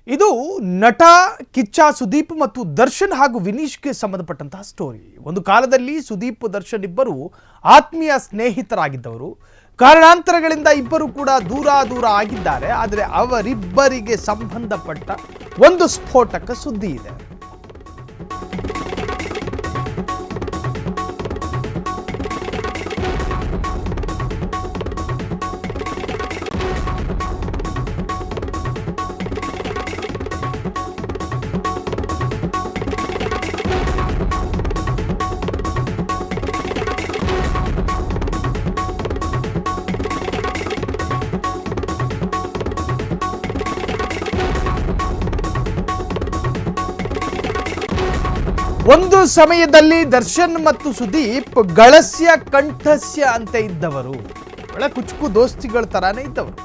ಇದು ನಟ ಕಿಚ್ಚ ಸುದೀಪ್ ಮತ್ತು ದರ್ಶನ್ ಹಾಗೂ ವಿನೀಶ್ಗೆ ಸಂಬಂಧಪಟ್ಟಂತಹ ಸ್ಟೋರಿ. ಒಂದು ಕಾಲದಲ್ಲಿ ಸುದೀಪ್ ದರ್ಶನ್ ಇಬ್ಬರು ಆತ್ಮೀಯ ಸ್ನೇಹಿತರಾಗಿದ್ದವರು. ಕಾರಣಾಂತರಗಳಿಂದ ಇಬ್ಬರು ಕೂಡ ದೂರ ಆಗಿದ್ದಾರೆ. ಆದರೆ ಅವರಿಬ್ಬರಿಗೆ ಸಂಬಂಧಪಟ್ಟ ಒಂದು ಸ್ಫೋಟಕ ಸುದ್ದಿ ಇದೆ. ಒಂದು ಸಮಯದಲ್ಲಿ ದರ್ಶನ್ ಮತ್ತು ಸುದೀಪ್ ಗಳಸ್ಯ ಕಂಠಸ್ಯ ಅಂತ ಇದ್ದವರು. ಒಳ್ಳೆ ಕುಚುಕು ದೋಸ್ತಿಗಳ ತರಾನೇ ಇದ್ದವರು.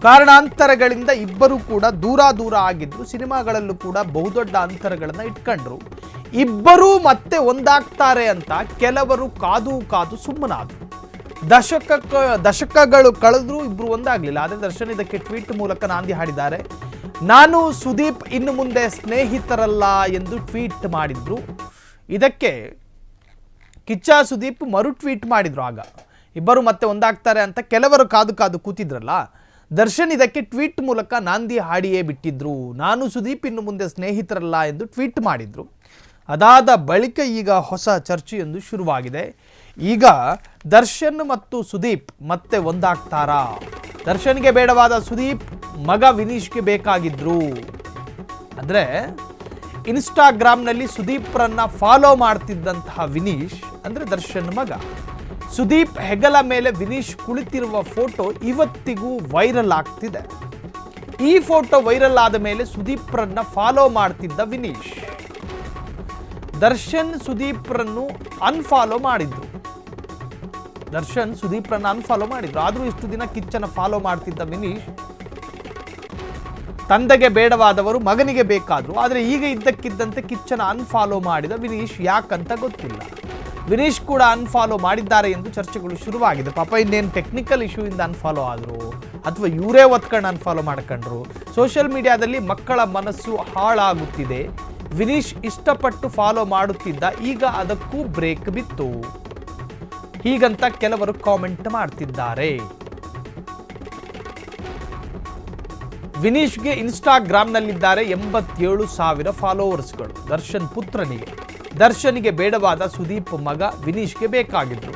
ಕಾರಣಾಂತರಗಳಿಂದ ಇಬ್ಬರು ಕೂಡ ದೂರ ಆಗಿದ್ರು. ಸಿನಿಮಾಗಳಲ್ಲೂ ಕೂಡ ಬಹುದೊಡ್ಡ ಅಂತರಗಳನ್ನು ಇಟ್ಕೊಂಡ್ರು. ಇಬ್ಬರೂ ಮತ್ತೆ ಒಂದಾಗ್ತಾರೆ ಅಂತ ಕೆಲವರು ಕಾದು ಸುಮ್ಮನಾದ್ರು. ದಶಕಗಳು ಕಳೆದ್ರು ಇಬ್ರು ಒಂದಾಗ್ಲಿಲ್ಲ. ಆದರೆ ದರ್ಶನ್ ಇದಕ್ಕೆ ಟ್ವೀಟ್ ಮೂಲಕ ನಾಂದಿ ಹಾಡಿದ್ದಾರೆ. ನಾನು ಸುದೀಪ್ ಇನ್ನು ಮುಂದೆ ಸ್ನೇಹಿತರಲ್ಲ ಎಂದು ಟ್ವೀಟ್ ಮಾಡಿದ್ರು. ಇದಕ್ಕೆ ಕಿಚ್ಚ ಸುದೀಪ್ ಮರು ಟ್ವೀಟ್ ಮಾಡಿದ್ರು. ಆಗ ಇಬ್ಬರು ಮತ್ತೆ ಒಂದಾಗ್ತಾರೆ ಅಂತ ಕೆಲವರು ಕಾದು ಕೂತಿದ್ರಲ್ಲ, ದರ್ಶನ್ ಇದಕ್ಕೆ ಟ್ವೀಟ್ ಮೂಲಕ ನಾಂದಿ ಹಾಡಿಯೇ ಬಿಟ್ಟಿದ್ರು. ನಾನು ಸುದೀಪ್ ಇನ್ನು ಮುಂದೆ ಸ್ನೇಹಿತರಲ್ಲ ಎಂದು ಟ್ವೀಟ್ ಮಾಡಿದ್ರು. ಅದಾದ ಬಳಿಕ ಈಗ ಹೊಸ ಚರ್ಚೆಯೊಂದು ಶುರುವಾಗಿದೆ. ಈಗ ದರ್ಶನ್ ಮತ್ತು ಸುದೀಪ್ ಮತ್ತೆ ಒಂದಾಗ್ತಾರಾ? ದರ್ಶನ್ಗೆ ಬೇಡವಾದ ಸುದೀಪ್ ಮಗ ವಿನೀಶ್ಗೆ ಬೇಕಾಗಿದ್ರು. ಅಂದರೆ ಇನ್ಸ್ಟಾಗ್ರಾಮ್ನಲ್ಲಿ ಸುದೀಪ್ರನ್ನ ಫಾಲೋ ಮಾಡ್ತಿದ್ದಂತಹ ವಿನೀಶ್ ಅಂದರೆ ದರ್ಶನ್ ಮಗ. ಸುದೀಪ್ ಹೆಗಲ ಮೇಲೆ ವಿನೀಶ್ ಕುಳಿತಿರುವ ಫೋಟೋ ಇವತ್ತಿಗೂ ವೈರಲ್ ಆಗ್ತಿದೆ. ಈ ಫೋಟೋ ವೈರಲ್ ಆದ ಮೇಲೆ ಸುದೀಪ್ರನ್ನ ಫಾಲೋ ಮಾಡ್ತಿದ್ದ ವಿನೀಶ್ ದರ್ಶನ್ ಸುದೀಪ್ರನ್ನು ಅನ್ಫಾಲೋ ಮಾಡಿದ್ರು. ಆದರೂ ಇಷ್ಟು ದಿನ ಕಿಚ್ಚನ ಫಾಲೋ ಮಾಡ್ತಿದ್ದ ವಿನೀಶ್ ತಂದೆಗೆ ಬೇಡವಾದವರು ಮಗನಿಗೆ ಬೇಕಾದ್ರು. ಆದರೆ ಈಗ ಇದ್ದಕ್ಕಿದ್ದಂತೆ ಕಿಚ್ಚನ ಅನ್ಫಾಲೋ ಮಾಡಿದ ವಿನೀಶ್ ಯಾಕಂತ ಗೊತ್ತಿಲ್ಲ. ವಿನೀಶ್ ಕೂಡ ಅನ್ಫಾಲೋ ಮಾಡಿದ್ದಾರೆ ಎಂದು ಚರ್ಚೆಗಳು ಶುರುವಾಗಿದೆ. ಪಾಪ ಇನ್ನೇನು ಟೆಕ್ನಿಕಲ್ ಇಶ್ಯೂ ಇಂದ ಅನ್ಫಾಲೋ ಆದ್ರು ಅಥವಾ ಇವರೇ ಒತ್ಕೊಂಡು ಅನ್ಫಾಲೋ ಮಾಡ್ಕೊಂಡ್ರು. ಸೋಷಿಯಲ್ ಮೀಡಿಯಾದಲ್ಲಿ ಮಕ್ಕಳ ಮನಸ್ಸು ಹಾಳಾಗುತ್ತಿದೆ. ವಿನೀಶ್ ಇಷ್ಟಪಟ್ಟು ಫಾಲೋ ಮಾಡುತ್ತಿದ್ದ, ಈಗ ಅದಕ್ಕೂ ಬ್ರೇಕ್ ಬಿತ್ತು. ಹೀಗಂತ ಕೆಲವರು ಕಾಮೆಂಟ್ ಮಾಡ್ತಿದ್ದಾರೆ. ವಿನೀಶ್ಗೆ ಇನ್ಸ್ಟಾಗ್ರಾಮ್ನಲ್ಲಿದ್ದಾರೆ 87,000 ಫಾಲೋವರ್ಸ್ಗಳು. ದರ್ಶನ್ ಪುತ್ರನಿಗೆ. ದರ್ಶನ್ಗೆ ಬೇಡವಾದ ಸುದೀಪ್ ಮಗ ವಿನೀಶ್ಗೆ ಬೇಕಾಗಿದ್ರು.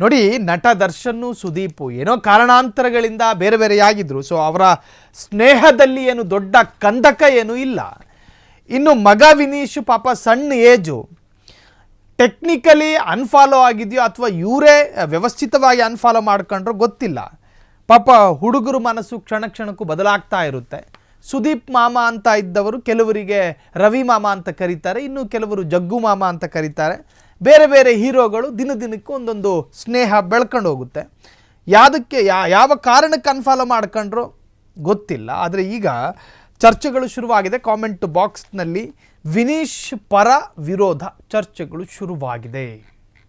ನೋಡಿ, ನಟ ದರ್ಶನ್ನು ಸುದೀಪ್ ಏನೋ ಕಾರಣಾಂತರಗಳಿಂದ ಬೇರೆಯಾಗಿದ್ರು. ಸೊ ಅವರ ಸ್ನೇಹದಲ್ಲಿ ಏನು ದೊಡ್ಡ ಕಂದಕ ಏನೂ ಇಲ್ಲ. ಇನ್ನು ಮಗ ವಿನೀಶ್ ಪಾಪ ಸಣ್ಣ ಏಜು. ಟೆಕ್ನಿಕಲಿ ಅನ್ಫಾಲೋ ಆಗಿದೆಯೋ ಅಥವಾ ಇವರೇ ವ್ಯವಸ್ಥಿತವಾಗಿ ಅನ್ಫಾಲೋ ಮಾಡ್ಕೊಂಡ್ರೋ ಗೊತ್ತಿಲ್ಲ. ಪಾಪ ಹುಡುಗರು ಮನಸ್ಸು ಕ್ಷಣಕ್ಕೂ ಬದಲಾಗ್ತಾ ಇರುತ್ತೆ. ಸುದೀಪ್ ಮಾಮ ಅಂತ ಇದ್ದವರು ಕೆಲವರಿಗೆ ರವಿ ಮಾಮ ಅಂತ ಕರೀತಾರೆ, ಇನ್ನು ಕೆಲವರು ಜಗ್ಗು ಮಾಮ ಅಂತ ಕರೀತಾರೆ. ಬೇರೆ ಹೀರೋಗಳು ದಿನಕ್ಕೂ ಒಂದೊಂದು ಸ್ನೇಹ ಬೆಳ್ಕೊಂಡು ಹೋಗುತ್ತೆ. ಯಾವ ಕಾರಣಕ್ಕೆ ಅನ್ಫಾಲೋ ಮಾಡ್ಕೊಂಡ್ರೋ ಗೊತ್ತಿಲ್ಲ. ಆದರೆ ಈಗ ಚರ್ಚೆಗಳು ಶುರುವಾಗಿದೆ. ಕಾಮೆಂಟ್ ಬಾಕ್ಸ್ನಲ್ಲಿ ವಿನೀಶ್ ಪರ ವಿರೋಧ ಚರ್ಚೆಗಳು ಶುರುವಾಗಿದೆ.